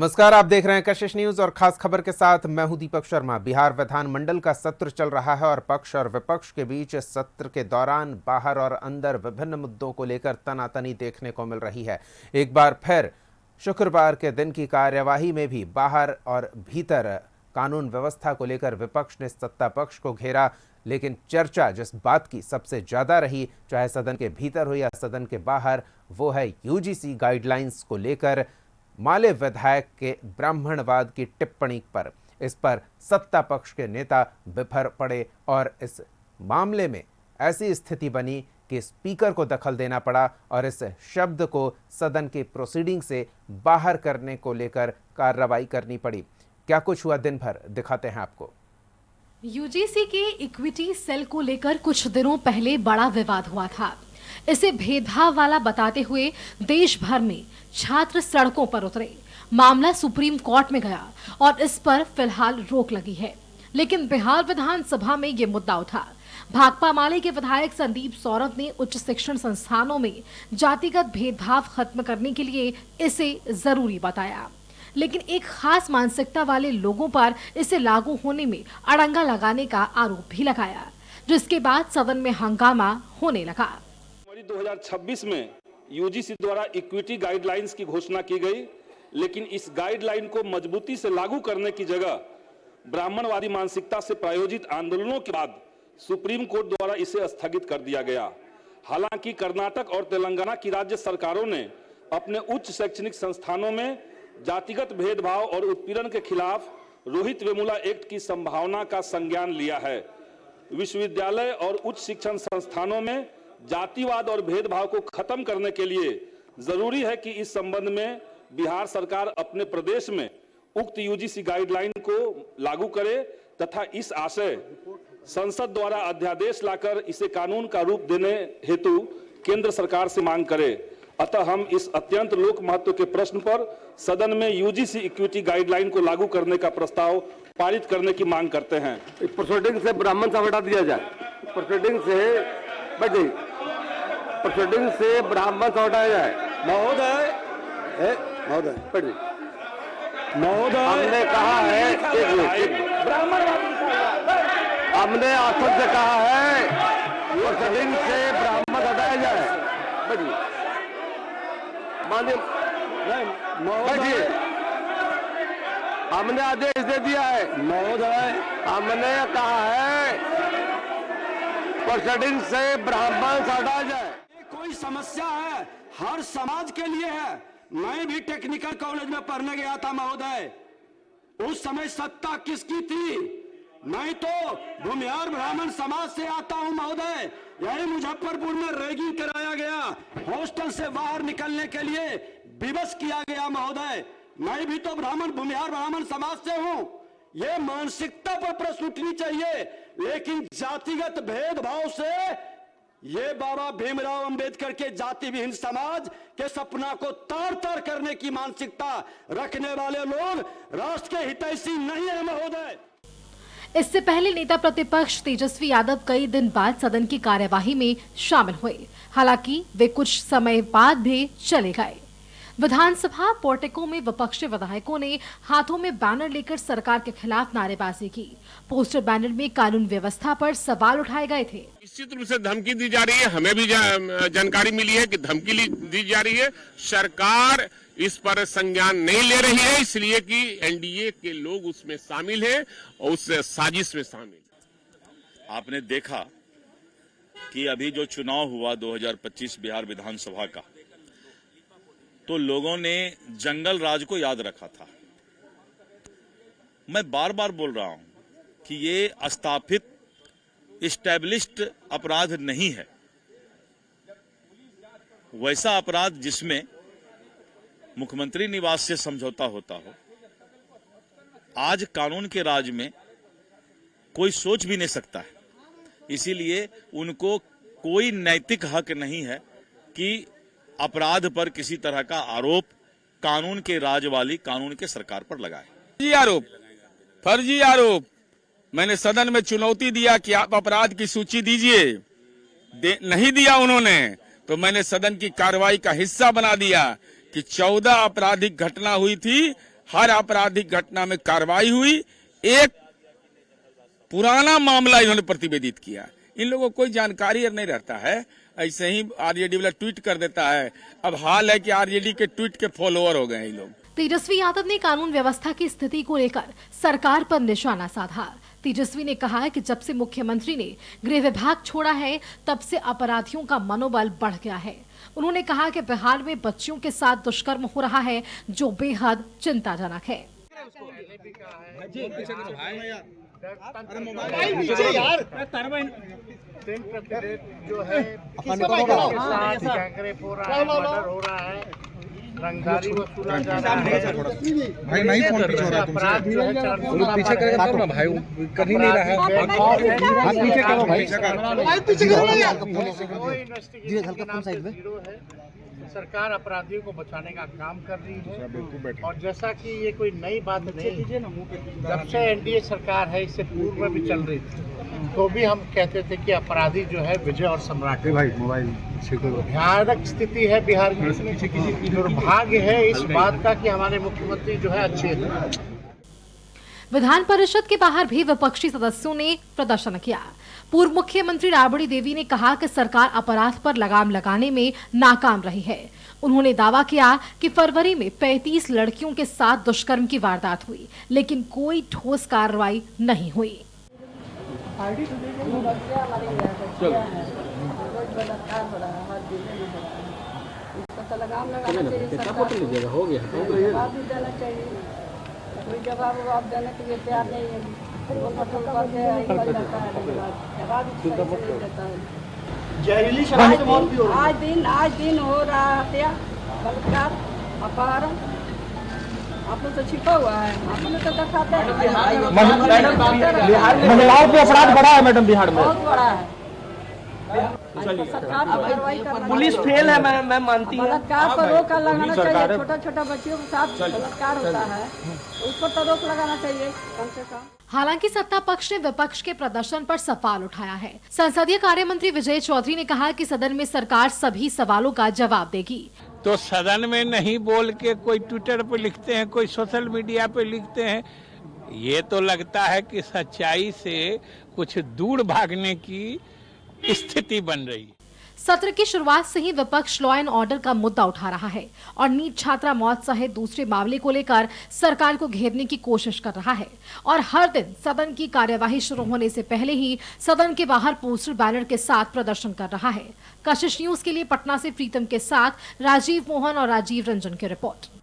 नमस्कार, आप देख रहे हैं कशिश न्यूज और खास खबर के साथ मैं हूं दीपक शर्मा। बिहार विधानमंडल का सत्र चल रहा है और पक्ष और विपक्ष के बीच सत्र के दौरान बाहर और अंदर विभिन्न मुद्दों को लेकर तनातनी देखने को मिल रही है। एक बार फिर शुक्रवार के दिन की कार्यवाही में भी बाहर और भीतर कानून व्यवस्था को लेकर विपक्ष ने सत्ता पक्ष को घेरा, लेकिन चर्चा जिस बात की सबसे ज्यादा रही, चाहे सदन के भीतर हो या सदन के बाहर, वो है यूजीसी गाइडलाइंस को लेकर माले विधायक के ब्राह्मणवाद की टिप्पणी पर। इस पर सत्ता पक्ष के नेता बिफर पड़े और इस मामले में ऐसी स्थिति बनी कि स्पीकर को दखल देना पड़ा और इस शब्द को सदन के प्रोसीडिंग से बाहर करने को लेकर कार्रवाई करनी पड़ी। क्या कुछ हुआ दिन भर, दिखाते हैं आपको। यूजीसी के इक्विटी सेल को लेकर कुछ दिनों पहले बड़ा विवाद हुआ था। इसे भेदभाव वाला बताते हुए देश भर में छात्र सड़कों पर उतरे। मामला सुप्रीम कोर्ट में गया और इस पर फिलहाल रोक लगी है, लेकिन बिहार विधानसभा में ये मुद्दा उठा। भाकपा माले के विधायक संदीप सौरभ ने उच्च शिक्षण संस्थानों में जातिगत भेदभाव खत्म करने के लिए इसे जरूरी बताया, लेकिन एक खास मानसिकता वाले लोगों पर इसे लागू होने में अड़ंगा लगाने का आरोप भी लगाया, जिसके बाद सदन में हंगामा होने लगा। 2026 में यूजीसी द्वारा इक्विटी गाइडलाइंस की घोषणा की गई, लेकिन इस गाइडलाइन को मजबूती से लागू करने की जगह ब्राह्मणवादी मानसिकता से प्रायोजित आंदोलनों के बाद सुप्रीम कोर्ट द्वारा इसे स्थगित कर दिया गया। हालांकि कर्नाटक और तेलंगाना की राज्य सरकारों ने अपने उच्च शैक्षणिक संस्थानों में जातिगत भेदभाव और उत्पीड़न के खिलाफ रोहित वेमुला एक्ट की संभावना का संज्ञान लिया है। विश्वविद्यालय और उच्च शिक्षण संस्थानों में जातिवाद और भेदभाव को खत्म करने के लिए जरूरी है कि इस संबंध में बिहार सरकार अपने प्रदेश में उक्त यूजीसी गाइडलाइन को लागू करे तथा इस आशय संसद द्वारा अध्यादेश लाकर इसे कानून का रूप देने हेतु केंद्र सरकार से मांग करे। अतः हम इस अत्यंत लोक महत्व के प्रश्न पर सदन में यूजीसी इक्विटी गाइडलाइन को लागू करने का प्रस्ताव पारित करने की मांग करते हैं। प्रोसीडिंग से ब्राह्मण सा हटा दिया जाए, प्रोसीडिंग से ब्राह्मण से हटाया जाए। महोदय हमने कहा है, हमने आसन से कहा है प्रोसीडिंग से ब्राह्मण हटाया जाए। बैठिए, हमने आदेश दे दिया है। महोदय हमने कहा है प्रोसीडिंग से ब्राह्मण से हटाया जाए। कोई समस्या है, हर समाज के लिए है। मैं भी टेक्निकल कॉलेज में पढ़ने गया था महोदय, उस समय सत्ता किसकी थी? मैं तो भूमिहार ब्राह्मण समाज से आता हूं महोदय। यही मुजफ्फरपुर में रैगिंग कराया गया, हॉस्टल से बाहर निकलने के लिए विवश किया गया महोदय। मैं भी तो भूमिहार ब्राह्मण समाज से हूं। ये मानसिकता पर प्रश्न उठनी चाहिए, लेकिन जातिगत भेदभाव से ये बाबा भीमराव अंबेडकर के जाति विहीन समाज के सपना को तार तार करने की मानसिकता रखने वाले लोग राष्ट्र के हितैषी नहीं है महोदय। इससे पहले नेता प्रतिपक्ष तेजस्वी यादव कई दिन बाद सदन की कार्यवाही में शामिल हुए। हालांकि वे कुछ समय बाद भी चले गए। विधानसभा पोर्टिको में विपक्षी विधायकों ने हाथों में बैनर लेकर सरकार के खिलाफ नारेबाजी की। पोस्टर बैनर में कानून व्यवस्था पर सवाल उठाए गए थे। निश्चित रूप से धमकी दी जा रही है, हमें भी जानकारी मिली है कि धमकी दी जा रही है। सरकार इस पर संज्ञान नहीं ले रही है, इसलिए कि एनडीए के लोग उसमें शामिल हैं और उस साजिश में शामिल। आपने देखा कि अभी जो चुनाव हुआ 2025 बिहार विधानसभा का, तो लोगों ने जंगल राज को याद रखा था। मैं बार बार बोल रहा हूं कि ये स्थापित इस्टेब्लिश्ड अपराध नहीं है, वैसा अपराध जिसमें मुख्यमंत्री निवास से समझौता होता हो। आज कानून के राज में कोई सोच भी नहीं सकता है, इसीलिए उनको कोई नैतिक हक नहीं है कि अपराध पर किसी तरह का आरोप कानून के राज वाली कानून के सरकार पर लगाए। फर्जी आरोप मैंने सदन में चुनौती दिया कि आप अपराध की सूची दीजिए, नहीं दिया उन्होंने, तो मैंने सदन की कार्रवाई का हिस्सा बना दिया कि 14 आपराधिक घटना हुई थी, हर आपराधिक घटना में कार्रवाई हुई। एक पुराना मामला इन्होंने प्रतिवेदित किया। इन लोगों को कोई जानकारी नहीं रहता है, ऐसे ही आरजेडी वाला ट्वीट कर देता है। अब हाल है कि आरजेडी के ट्वीट के फॉलोअर हो गए हैं लोग। तेजस्वी यादव ने कानून व्यवस्था की स्थिति को लेकर सरकार पर निशाना साधा। तेजस्वी ने कहा कि जब से मुख्यमंत्री ने गृह विभाग छोड़ा है तब से अपराधियों का मनोबल बढ़ गया है। उन्होंने कहा कि बिहार में बच्चियों के साथ दुष्कर्म हो रहा है, जो बेहद चिंताजनक है। जो है हो रहा है, रंगदारी वसूला जा रहा है। भाई नहीं फोन पीछे हो रहा है, अपराध जो है पीछे करेगा तब ना भाई, कर ही नहीं रहा है। हाथ पीछे करो भाई, पीछे करो। कोई इन्वेस्टिगेशन है, सरकार अपराधियों को बचाने का काम कर रही है। और जैसा कि ये कोई नई बात नहीं, जब से एनडीए सरकार है, इससे पूर्व में भी चल रही थी, तो भी हम कहते थे कि अपराधी जो है विजय और सम्राट। भाई मोबाइल भयानक स्थिति है बिहार में। दुर्भाग्य है इस बात का कि हमारे मुख्यमंत्री जो है अच्छे थे। विधान परिषद के बाहर भी विपक्षी सदस्यों ने प्रदर्शन किया। पूर्व मुख्यमंत्री राबड़ी देवी ने कहा कि सरकार अपराध पर लगाम लगाने में नाकाम रही है। उन्होंने दावा किया कि फरवरी में 35 लड़कियों के साथ दुष्कर्म की वारदात हुई, लेकिन कोई ठोस कार्रवाई नहीं हुई। हो गया कोई जवाब देने के लिए तैयार नहीं है। आज दिन हो रहा है बलात्कार, अपहरण, आप लोग तो छिपा हुआ है, आप लोग तो दिखाते हैं। महिलाओं पे अपराध बढ़ा है मैडम बिहार में, बहुत बड़ा है। सरकार को कार्रवाई करना, पुलिस फेल है, मैं मानती हूँ। बलात्कार पर रोक लगाना चाहिए। छोटा छोटा बच्चियों के साथ बलात्कार होता है, उस पर तो रोक लगाना चाहिए कम से कम। हालांकि सत्ता पक्ष ने विपक्ष के प्रदर्शन पर सवाल उठाया है। संसदीय कार्य मंत्री विजय चौधरी ने कहा कि सदन में सरकार सभी सवालों का जवाब देगी। तो सदन में नहीं बोल के कोई ट्विटर पे लिखते हैं, कोई सोशल मीडिया पे लिखते हैं। ये तो लगता है कि सच्चाई से कुछ दूर भागने की स्थिति बन रही है। सत्र की शुरुआत से ही विपक्ष लॉ एंड ऑर्डर का मुद्दा उठा रहा है और नीट छात्रा मौत सहित दूसरे मामले को लेकर सरकार को घेरने की कोशिश कर रहा है। और हर दिन सदन की कार्यवाही शुरू होने से पहले ही सदन के बाहर पोस्टर बैनर के साथ प्रदर्शन कर रहा है। कशिश न्यूज के लिए पटना से प्रीतम के साथ राजीव मोहन और राजीव रंजन की रिपोर्ट।